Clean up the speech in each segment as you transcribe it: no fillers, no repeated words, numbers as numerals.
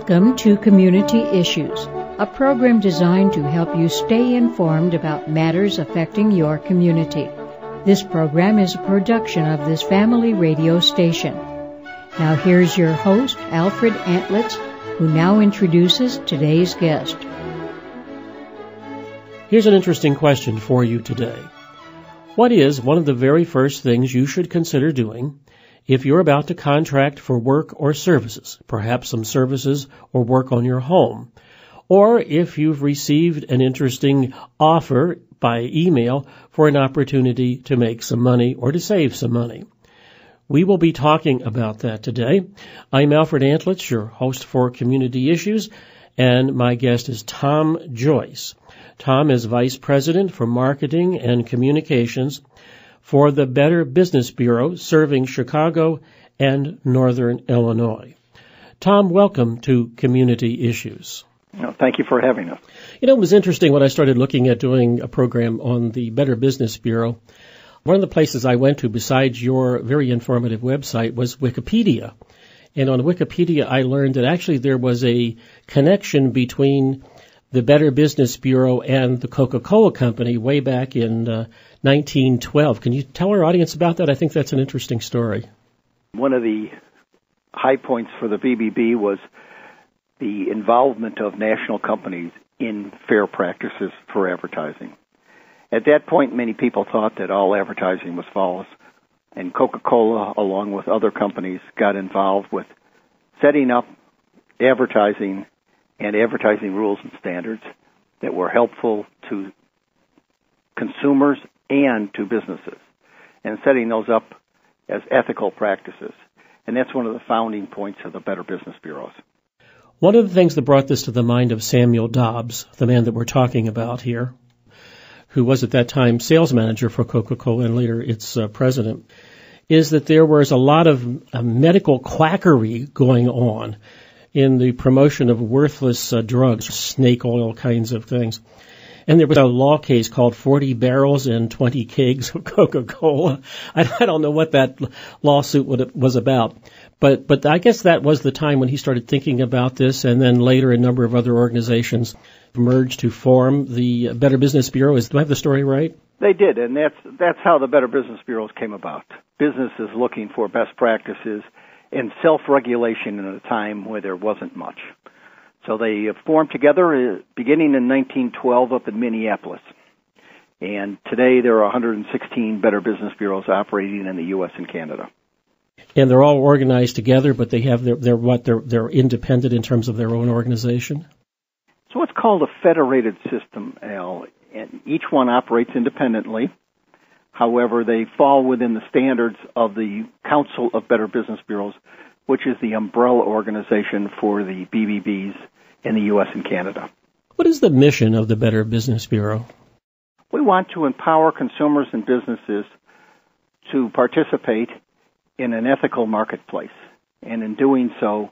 Welcome to Community Issues, a program designed to help you stay informed about matters affecting your community. This program is a production of this family radio station. Now here's your host, Alfred Antlitz, who now introduces today's guest. Here's an interesting question for you today. What is one of the very first things you should consider doing if you're about to contract for work or services, perhaps some services or work on your home, or if you've received an interesting offer by email for an opportunity to make some money or to save some money? We will be talking about that today. I'm Alfred Antlitz, your host for Community Issues, and my guest is Tom Joyce. Tom is Vice President for Marketing and Communications for the Better Business Bureau, serving Chicago and Northern Illinois. Tom, welcome to Community Issues. Thank you for having us. You know, it was interesting when I started looking at doing a program on the Better Business Bureau. One of the places I went to, besides your very informative website, was Wikipedia. And on Wikipedia, I learned that actually there was a connection between the Better Business Bureau and the Coca-Cola Company way back in 1912. Can you tell our audience about that? I think that's an interesting story. One of the high points for the BBB was the involvement of national companies in fair practices for advertising. At that point, many people thought that all advertising was false, and Coca-Cola, along with other companies, got involved with setting up advertising and advertising rules and standards that were helpful to consumers and to businesses, and setting those up as ethical practices. And that's one of the founding points of the Better Business Bureaus. One of the things that brought this to the mind of Samuel Dobbs, the man that we're talking about here, who was at that time sales manager for Coca-Cola and later its president, is that there was a lot of medical quackery going on in the promotion of worthless drugs, snake oil kinds of things. And there was a law case called 40 Barrels and 20 Kegs of Coca-Cola. I don't know what that lawsuit was about. But I guess that was the time when he started thinking about this, and then later a number of other organizations emerged to form the Better Business Bureau. Do I have the story right? They did, and that's how the Better Business Bureaus came about. Businesses looking for best practices and self-regulation in a time where there wasn't much. So they formed together beginning in 1912 up in Minneapolis. And today there are 116 Better Business Bureaus operating in the U.S. and Canada. And they're all organized together, but they have they're independent in terms of their own organization? So what's called a federated system, Al, and each one operates independently. However, they fall within the standards of the Council of Better Business Bureaus, which is the umbrella organization for the BBBs in the U.S. and Canada. What is the mission of the Better Business Bureau? We want to empower consumers and businesses to participate in an ethical marketplace, and in doing so,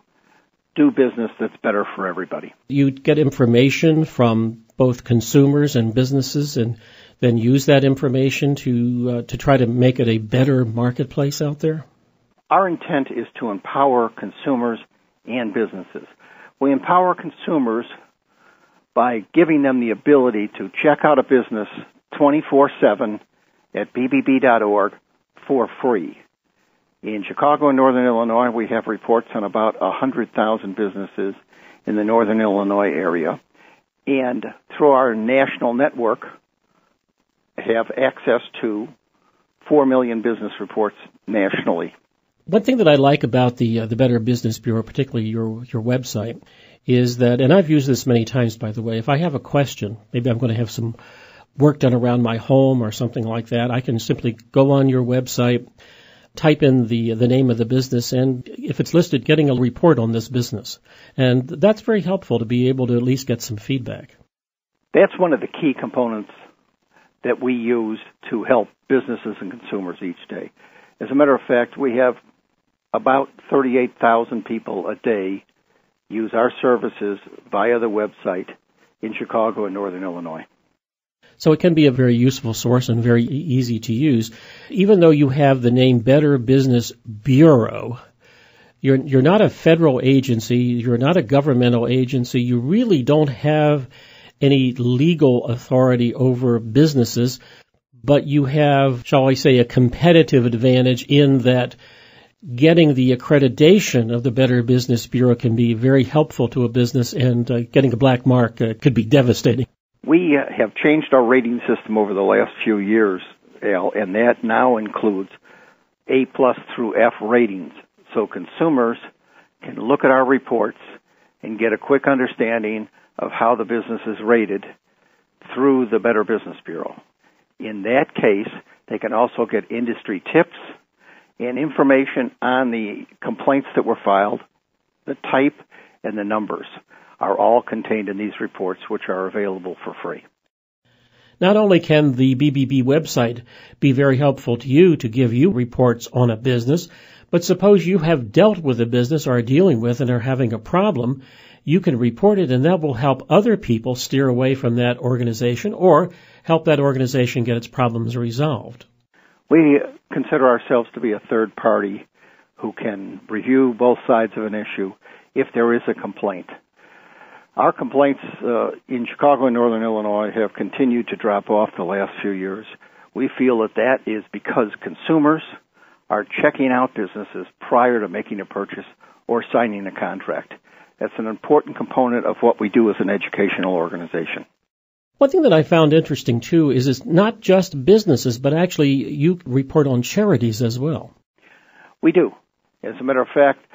do business that's better for everybody. You get information from both consumers and businesses, and then use that information to try to make it a better marketplace out there? Our intent is to empower consumers and businesses. We empower consumers by giving them the ability to check out a business 24/7 at bbb.org for free. In Chicago and Northern Illinois, we have reports on about 100,000 businesses in the Northern Illinois area. And through our national network, have access to 4 million business reports nationally. One thing that I like about the Better Business Bureau, particularly your website, is that, and I've used this many times, by the way, if I have a question, maybe I'm going to have some work done around my home or something like that, I can simply go on your website, type in the name of the business, and if it's listed, getting a report on this business. And that's very helpful to be able to at least get some feedback. That's one of the key components that we use to help businesses and consumers each day. As a matter of fact, we have about 38,000 people a day use our services via the website in Chicago and Northern Illinois. So it can be a very useful source and very easy to use. Even though you have the name Better Business Bureau, You're not a federal agency. You're not a governmental agency. You really don't have any legal authority over businesses, but you have, shall I say, a competitive advantage in that getting the accreditation of the Better Business Bureau can be very helpful to a business, and getting a black mark could be devastating. We have changed our rating system over the last few years, Al, and that now includes A+ through F ratings. So consumers can look at our reports and get a quick understanding of how the business is rated through the Better Business Bureau. In that case, they can also get industry tips and information on the complaints that were filed. The type and the numbers are all contained in these reports, which are available for free. Not only can the BBB website be very helpful to you to give you reports on a business, but suppose you have dealt with a business or are dealing with and are having a problem, you can report it, and that will help other people steer away from that organization or help that organization get its problems resolved. We consider ourselves to be a third party who can review both sides of an issue if there is a complaint. Our complaints in Chicago and Northern Illinois have continued to drop off the last few years. We feel that is because consumers are checking out businesses prior to making a purchase or signing a contract. That's an important component of what we do as an educational organization. One thing that I found interesting, too, is it's not just businesses, but actually you report on charities as well. We do. As a matter of fact,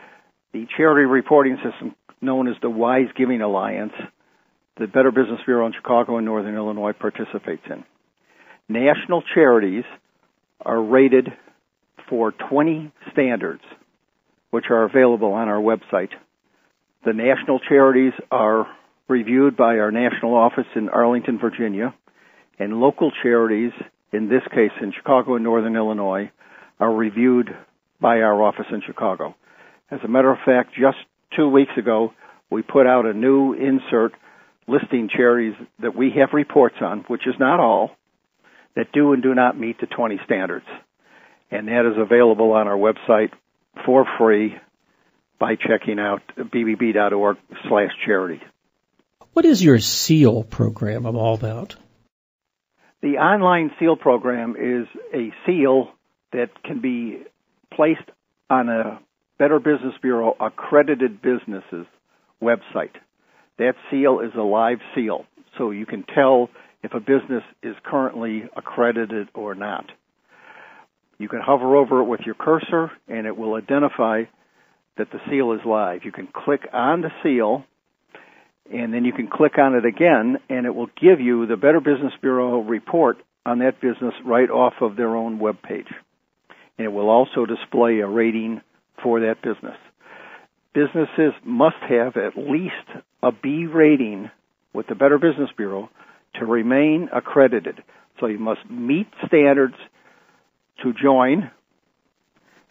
the charity reporting system known as the Wise Giving Alliance, the Better Business Bureau in Chicago and Northern Illinois participates in. National charities are rated for 20 standards, which are available on our website. The national charities are reviewed by our national office in Arlington, Virginia, and local charities, in this case in Chicago and Northern Illinois, are reviewed by our office in Chicago. As a matter of fact, just 2 weeks ago, we put out a new insert listing charities that we have reports on, which is not all, that do and do not meet the 20 standards. And that is available on our website for free by checking out bbb.org/charity. What is your SEAL program all about? The online SEAL program is a seal that can be placed on a Better Business Bureau accredited businesses website. That seal is a live seal, so you can tell if a business is currently accredited or not. You can hover over it with your cursor, and it will identify that the seal is live. You can click on the seal, and then you can click on it again, and it will give you the Better Business Bureau report on that business right off of their own web page. And it will also display a rating for that business. Businesses must have at least a B rating with the Better Business Bureau to remain accredited. So you must meet standards to join,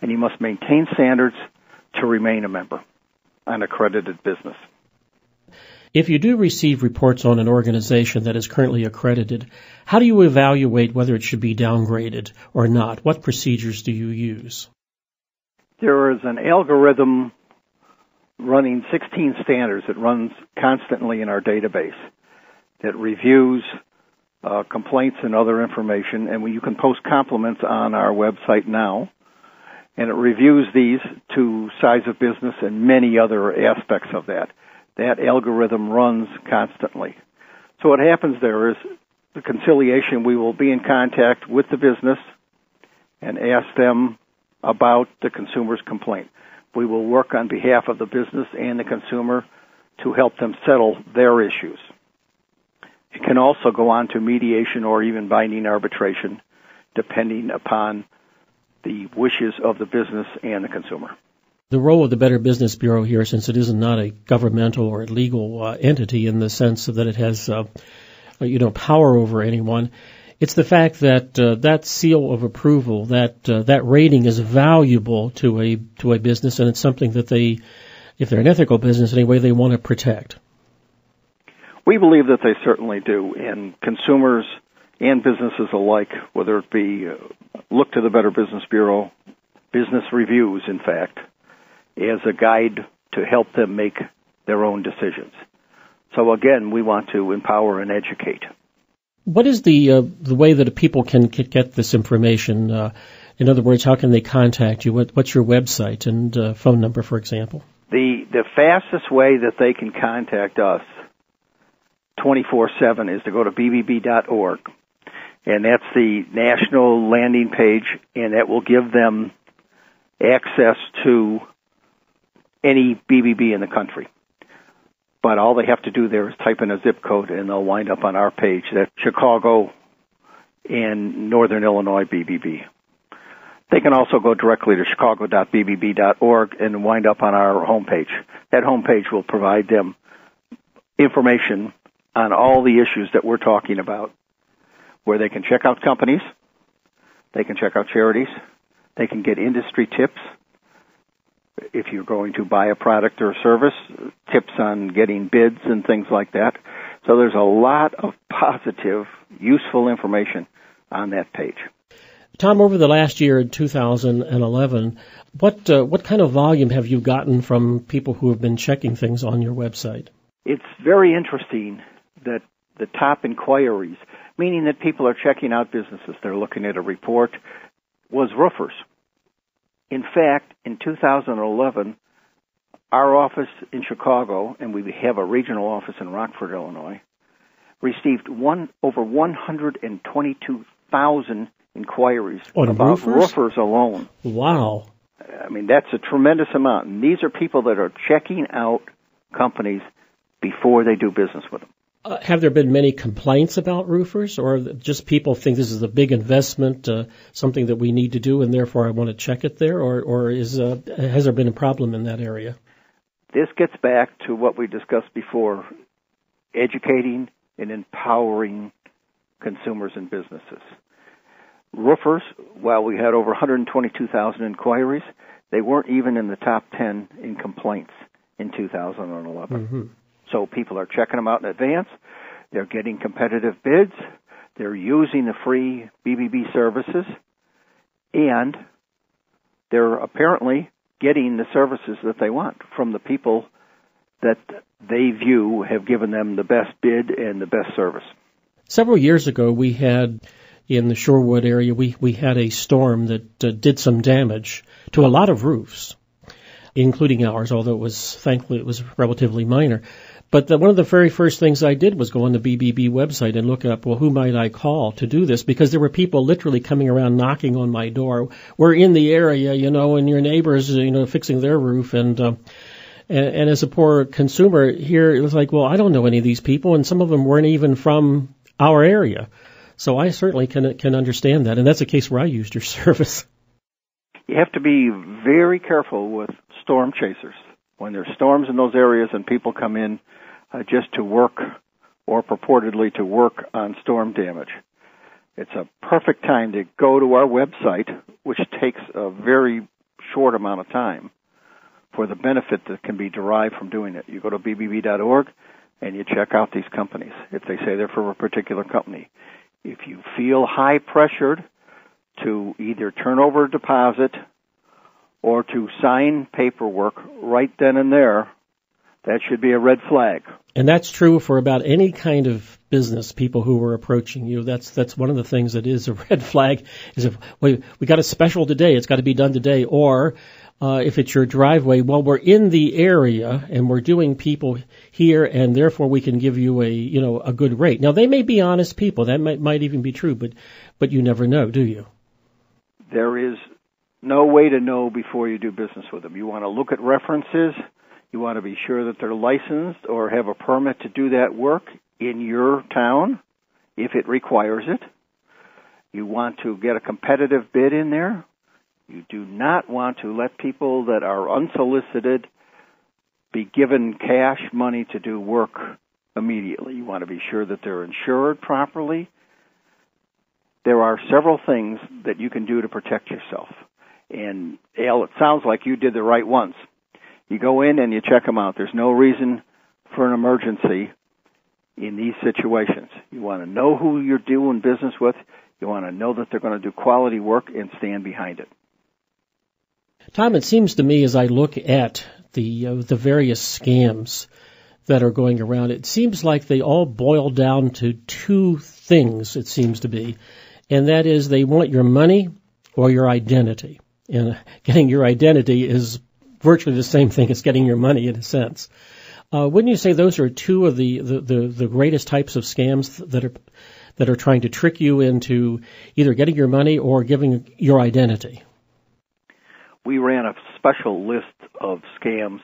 and you must maintain standards to remain a member, an accredited business. If you do receive reports on an organization that is currently accredited, how do you evaluate whether it should be downgraded or not? What procedures do you use? There is an algorithm running 16 standards that runs constantly in our database that reviews complaints and other information, and you can post compliments on our website now, and it reviews these to size of business and many other aspects of that. That algorithm runs constantly. So what happens there is the conciliation. We will be in contact with the business and ask them about the consumer's complaint. We will work on behalf of the business and the consumer to help them settle their issues. It can also go on to mediation or even binding arbitration, depending upon the wishes of the business and the consumer. The role of the Better Business Bureau here, since it is not a governmental or legal entity in the sense that it has power over anyone, it's the fact that that seal of approval, that rating is valuable to a business, and it's something that they, if they're an ethical business anyway, they want to protect. We believe that they certainly do, and consumers and businesses alike, whether it be look to the Better Business Bureau, business reviews, in fact, as a guide to help them make their own decisions. So again, we want to empower and educate. What is the way that people can get this information? In other words, how can they contact you? What's your website and phone number, for example? The fastest way that they can contact us 24/7 is to go to bbb.org, and that's the national landing page, and that will give them access to any BBB in the country. But all they have to do there is type in a zip code, and they'll wind up on our page. That's Chicago and Northern Illinois BBB. They can also go directly to chicago.bbb.org and wind up on our homepage. That homepage will provide them information on all the issues that we're talking about, where they can check out companies, they can check out charities, they can get industry tips. If you're going to buy a product or a service, tips on getting bids and things like that. So there's a lot of positive, useful information on that page. Tom, over the last year in 2011, what kind of volume have you gotten from people who have been checking things on your website? It's very interesting that the top inquiries, meaning that people are checking out businesses, they're looking at a report, was roofers. In fact, in 2011, our office in Chicago, and we have a regional office in Rockford, Illinois, received over 122,000 inquiries about roofers alone. Wow. I mean, that's a tremendous amount. And these are people that are checking out companies before they do business with them. Have there been many complaints about roofers, or just people think this is a big investment, something that we need to do, and therefore I want to check it there, or has there been a problem in that area? This gets back to what we discussed before, educating and empowering consumers and businesses. Roofers, while we had over 122,000 inquiries, they weren't even in the top 10 in complaints in 2011. Mm-hmm. So people are checking them out in advance. They're getting competitive bids. They're using the free BBB services. And they're apparently getting the services that they want from the people that they view have given them the best bid and the best service. Several years ago, we had, in the Shorewood area, we had a storm that did some damage to a lot of roofs, including ours, although thankfully it was relatively minor. But one of the very first things I did was go on the BBB website and look up, well, who might I call to do this? Because there were people literally coming around knocking on my door. We're in the area, and your neighbors, fixing their roof. And as a poor consumer here, it was like, well, I don't know any of these people, and some of them weren't even from our area. So I certainly can understand that, and that's a case where I used your service. You have to be very careful with storm chasers. When there's storms in those areas and people come in just to work or purportedly to work on storm damage, it's a perfect time to go to our website, which takes a very short amount of time, for the benefit that can be derived from doing it. You go to bbb.org and you check out these companies if they say they're for a particular company. If you feel high pressured to either turn over a deposit or to sign paperwork right then and there, that should be a red flag. And that's true for about any kind of business, people who are approaching you. That's one of the things that is a red flag, is if we got a special today, it's got to be done today, or if it's your driveway, well, we're in the area and we're doing people here, and therefore we can give you a good rate. Now, they may be honest people. That might even be true, but you never know, do you? There is no way to know before you do business with them. You want to look at references. You want to be sure that they're licensed or have a permit to do that work in your town if it requires it. You want to get a competitive bid in there. You do not want to let people that are unsolicited be given cash money to do work immediately. You want to be sure that they're insured properly. There are several things that you can do to protect yourself. And, Al, it sounds like you did the right ones. You go in and you check them out. There's no reason for an emergency in these situations. You want to know who you're doing business with. You want to know that they're going to do quality work and stand behind it. Tom, it seems to me as I look at the various scams that are going around, it seems like they all boil down to two things, it seems to be, and that is they want your money or your identity. And getting your identity is virtually the same thing as getting your money in a sense. Wouldn't you say those are two of the greatest types of scams that are trying to trick you into either getting your money or giving your identity? We ran a special list of scams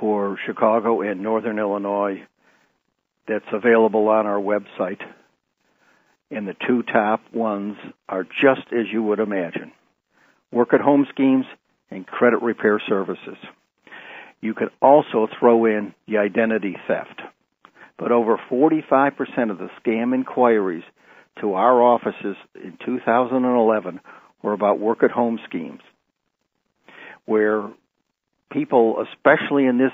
for Chicago and Northern Illinois that's available on our website. And the two top ones are just as you would imagine: work-at-home schemes and credit repair services. You could also throw in the identity theft. But over 45% of the scam inquiries to our offices in 2011 were about work-at-home schemes, where people, especially in this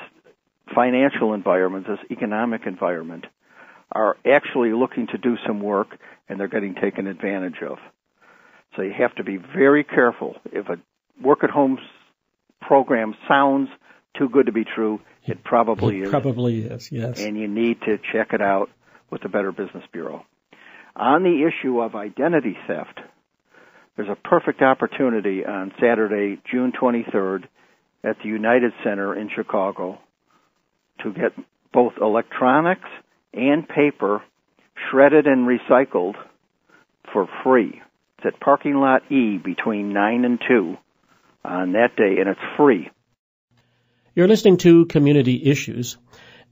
financial environment, this economic environment, are actually looking to do some work and they're getting taken advantage of. So you have to be very careful. If a work-at-home program sounds too good to be true, it probably is. It probably is, yes. And you need to check it out with the Better Business Bureau. On the issue of identity theft, there's a perfect opportunity on Saturday, June 23rd, at the United Center in Chicago to get both electronics and paper shredded and recycled for free. It's at Parking Lot E between 9 and 2 on that day, and it's free. You're listening to Community Issues,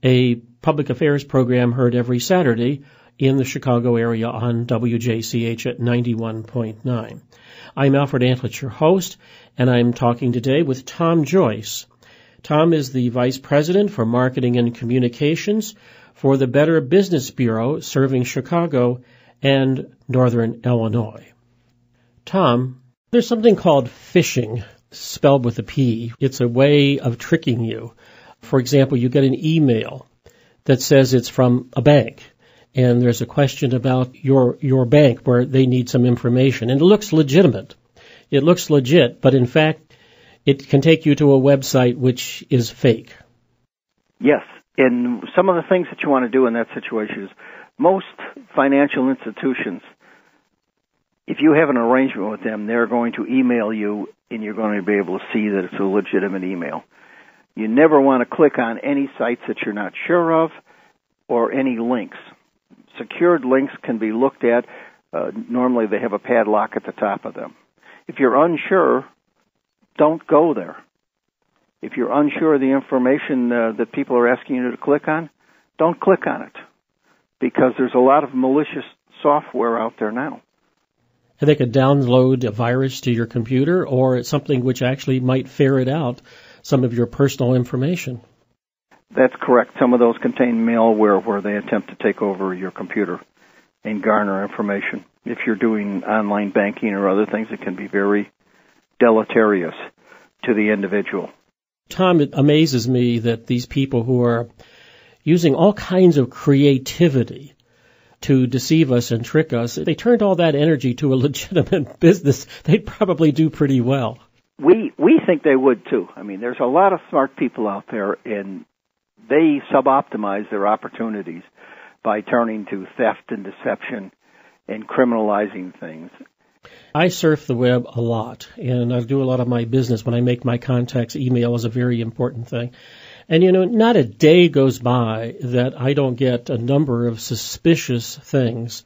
a public affairs program heard every Saturday in the Chicago area on WJCH at 91.9. I'm Alfred Antlich, your host, and I'm talking today with Tom Joyce. Tom is the Vice President for Marketing and Communications for the Better Business Bureau serving Chicago and Northern Illinois. Tom, there's something called phishing, spelled with a P. It's a way of tricking you. For example, you get an email that says it's from a bank, and there's a question about your bank where they need some information, and it looks legitimate. It looks legit, but in fact, it can take you to a website which is fake. Yes, and some of the things that you want to do in that situation is most financial institutions, if you have an arrangement with them, they're going to email you, and you're going to be able to see that it's a legitimate email. You never want to click on any sites that you're not sure of or any links. Secured links can be looked at. Normally they have a padlock at the top of them. If you're unsure, don't go there. If you're unsure of the information that people are asking you to click on, don't click on it, because there's a lot of malicious software out there now. And they could download a virus to your computer, or it's something which actually might ferret out some of your personal information. That's correct. Some of those contain malware where they attempt to take over your computer and garner information. If you're doing online banking or other things, it can be very deleterious to the individual. Tom, it amazes me that these people who are using all kinds of creativity to deceive us and trick us, if they turned all that energy to a legitimate business, they'd probably do pretty well. We think they would, too. I mean, there's a lot of smart people out there, and they suboptimize their opportunities by turning to theft and deception and criminalizing things. I surf the web a lot, and I do a lot of my business. When I make my contacts, email is a very important thing. And, not a day goes by that I don't get a number of suspicious things.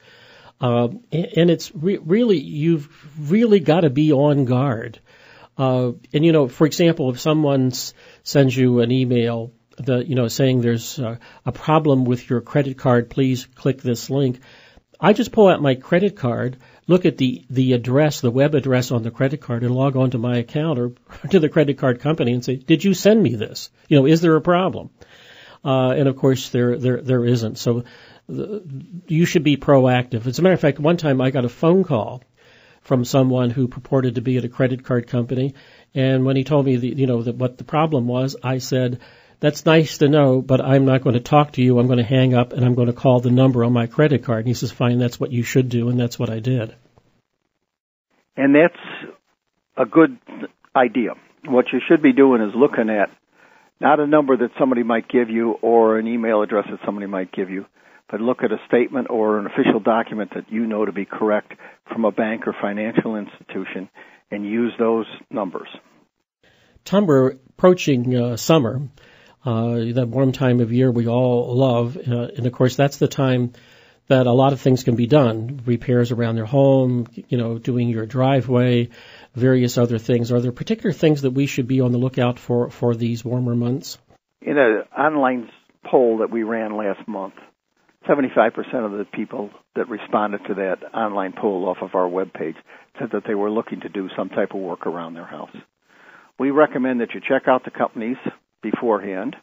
And it's really, you've really got to be on guard. And, for example, if someone sends you an email saying there's a problem with your credit card, please click this link. I just pull out my credit card, look at the address, the web address on the credit card, and log on to my account or to the credit card company and say, did you send me this? Is there a problem? And of course there isn't. So you should be proactive. As a matter of fact, one time I got a phone call from someone who purported to be at a credit card company, and when he told me what the problem was, I said, that's nice to know, but I'm not going to talk to you. I'm going to hang up, and I'm going to call the number on my credit card. And he says, fine, that's what you should do, and that's what I did. And that's a good idea. what you should be doing is looking at not a number that somebody might give you or an email address that somebody might give you, but look at a statement or an official document that you know to be correct from a bank or financial institution and use those numbers. Tom, we're approaching summer, that warm time of year we all love, and of course that's the time that a lot of things can be done, repairs around their home, doing your driveway, various other things. Are there particular things that we should be on the lookout for these warmer months? In an online poll that we ran last month, 75% of the people that responded to that online poll off of our webpage said that they were looking to do some type of work around their house. We recommend that you check out the companies beforehand.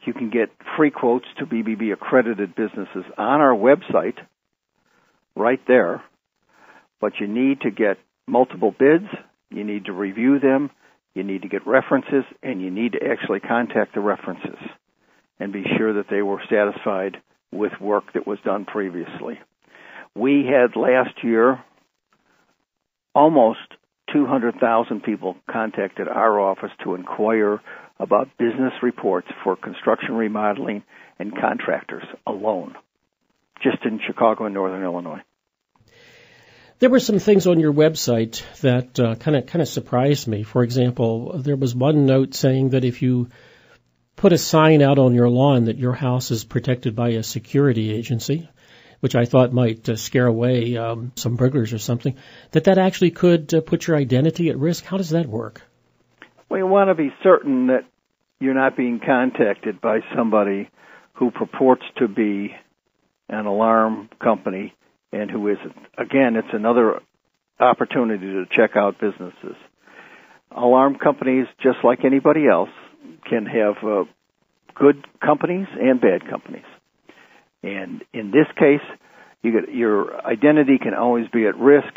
You can get free quotes to BBB accredited businesses on our website right there, but you need to get multiple bids, you need to review them, you need to get references, and you need to actually contact the references and be sure that they were satisfied with work that was done previously. We had last year almost 200,000 people contacted our office to inquire about business reports for construction, remodeling, and contractors alone, just in Chicago and Northern Illinois. There were some things on your website that kind of surprised me. For example, there was one note saying that if you put a sign out on your lawn that your house is protected by a security agency, which I thought might scare away some burglars or something, that actually could put your identity at risk. How does that work? Well, you want to be certain that you're not being contacted by somebody who purports to be an alarm company and who isn't. Again, it's another opportunity to check out businesses. Alarm companies, just like anybody else, can have good companies and bad companies. And in this case, your identity can always be at risk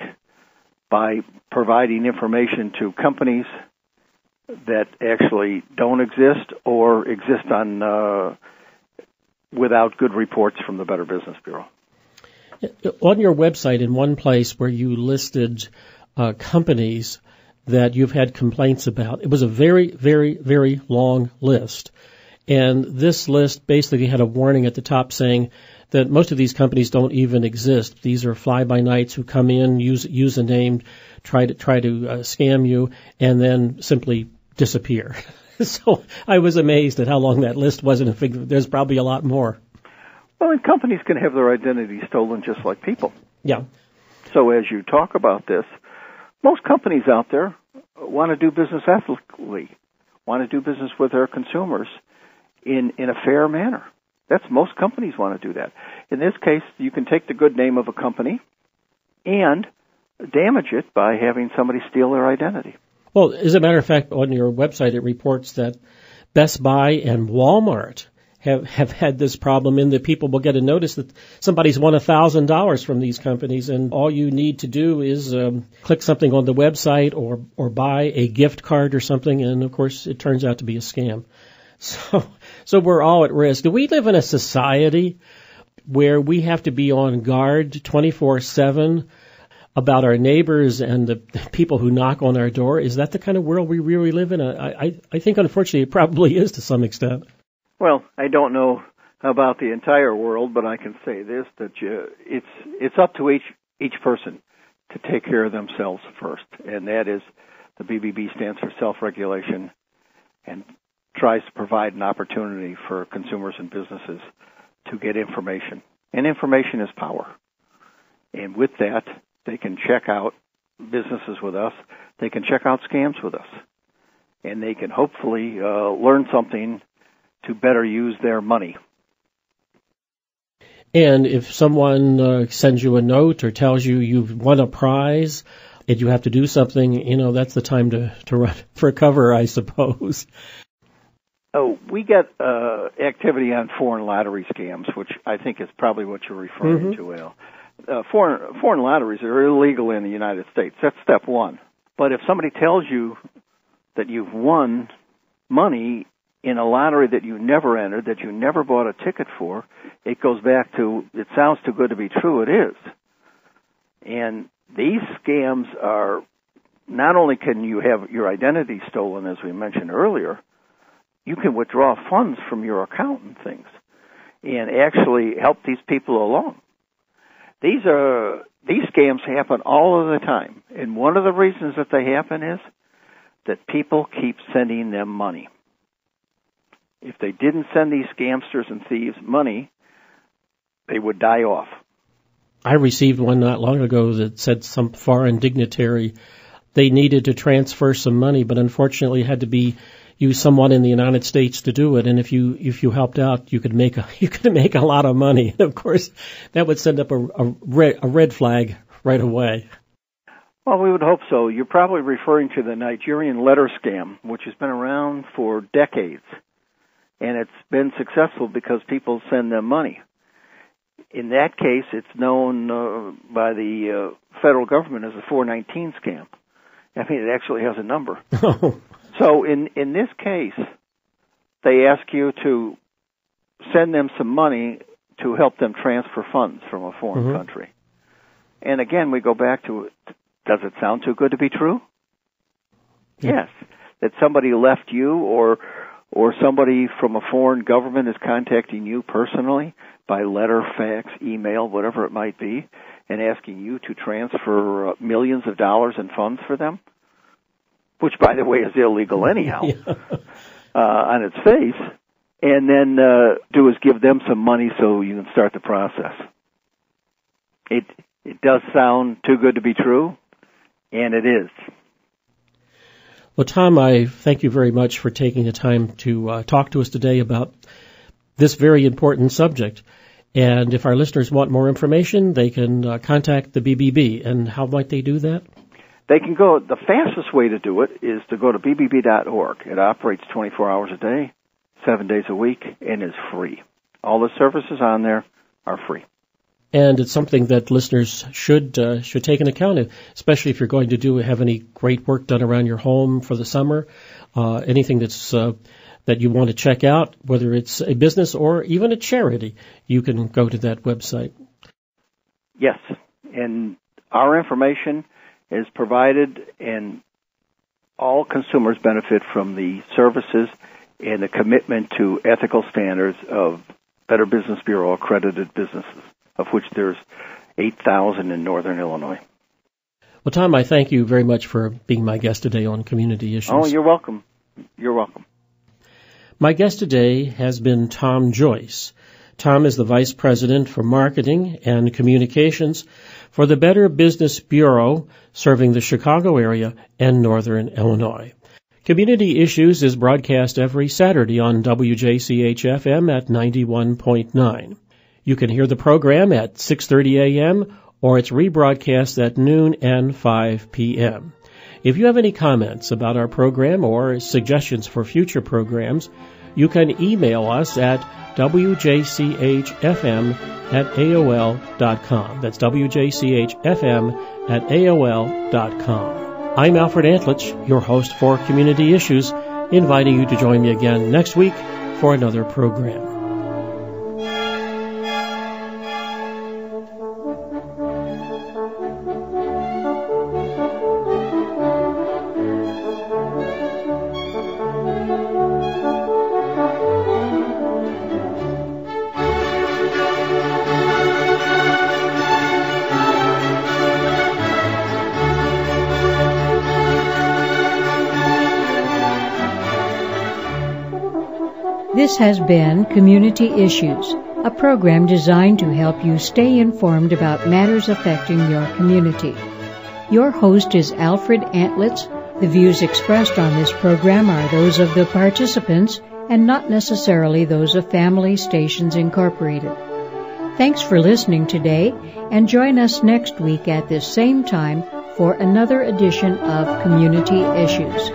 by providing information to companies that actually don't exist or exist on without good reports from the Better Business Bureau. On your website, in one place where you listed companies that you've had complaints about, it was a very, very, very long list. And this list basically had a warning at the top saying that most of these companies don't even exist. These are fly-by-nights who come in, use a name, try to scam you, and then simply disappear. So I was amazed at how long that list was, and I figured there's probably a lot more. Well, and companies can have their identity stolen just like people. Yeah. So as you talk about this, most companies out there want to do business ethically, want to do business with their consumers in a fair manner. Most companies want to do that. In this case, you can take the good name of a company and damage it by having somebody steal their identity. Well, as a matter of fact, on your website it reports that Best Buy and Walmart have had this problem in that people will get a notice that somebody's won $1,000 from these companies, and all you need to do is click something on the website or buy a gift card or something, and of course it turns out to be a scam. So we're all at risk. Do we live in a society where we have to be on guard 24/7 about our neighbors and the people who knock on our door? Is that the kind of world we really live in? I think, unfortunately, it probably is to some extent. Well, I don't know about the entire world, but I can say this, that it's up to each person to take care of themselves first, and that is the BBB stands for self-regulation and tries to provide an opportunity for consumers and businesses to get information. And information is power. And with that, they can check out businesses with us. They can check out scams with us. And they can hopefully learn something to better use their money. And if someone sends you a note or tells you you've won a prize and you have to do something, that's the time to run for cover, I suppose. Oh, we get activity on foreign lottery scams, which I think is probably what you're referring to, Al. Foreign lotteries are illegal in the United States. That's step one. But if somebody tells you that you've won money in a lottery that you never entered, that you never bought a ticket for, it goes back to, it sounds too good to be true, it is. And these scams are not only can you have your identity stolen, as we mentioned earlier, you can withdraw funds from your account and things and actually help these people along. These scams happen all of the time, and one of the reasons that they happen is that people keep sending them money. If they didn't send these scamsters and thieves money, they would die off. I received one not long ago that said some foreign dignitary, they needed to transfer some money, but unfortunately had to use someone in the United States to do it. And if you helped out, you could make a lot of money. And of course, that would send up a red flag right away. Well, we would hope so. You're probably referring to the Nigerian letter scam, which has been around for decades. And it's been successful because people send them money. In that case, it's known by the federal government as a 419 scam. I mean, it actually has a number. So in this case, they ask you to send them some money to help them transfer funds from a foreign country. And again, we go back to, does it sound too good to be true? Yes. That somebody left you or somebody from a foreign government is contacting you personally by letter, fax, email, whatever it might be, and asking you to transfer millions of dollars in funds for them, which, by the way, is illegal anyhow, on its face, and then do is give them some money so you can start the process. It does sound too good to be true, and it is. Well, Tom, I thank you very much for taking the time to talk to us today about this very important subject. And if our listeners want more information, they can contact the BBB. And how might they do that? They can go, the fastest way to do it is to go to bbb.org. It operates 24 hours a day, 7 days a week, and is free. All the services on there are free. And it's something that listeners should take into account, especially if you're going to have any great work done around your home for the summer, anything that's that you want to check out, whether it's a business or even a charity, you can go to that website. Yes, and our information is provided, and all consumers benefit from the services and the commitment to ethical standards of Better Business Bureau accredited businesses, of which there's 8,000 in Northern Illinois. Well, Tom, I thank you very much for being my guest today on Community Issues. Oh, you're welcome. You're welcome. My guest today has been Tom Joyce. Tom is the Vice President for Marketing and Communications for the Better Business Bureau, serving the Chicago area and Northern Illinois. Community Issues is broadcast every Saturday on WJCH-FM at 91.9. You can hear the program at 6:30 a.m. or it's rebroadcast at noon and 5 p.m. If you have any comments about our program or suggestions for future programs, you can email us at wjchfm@aol.com. That's wjchfm@aol.com. I'm Alfred Antlich, your host for Community Issues, inviting you to join me again next week for another program. This has been Community Issues, a program designed to help you stay informed about matters affecting your community. Your host is Alfred Antlich. The views expressed on this program are those of the participants and not necessarily those of Family Stations Incorporated. Thanks for listening today, and join us next week at this same time for another edition of Community Issues.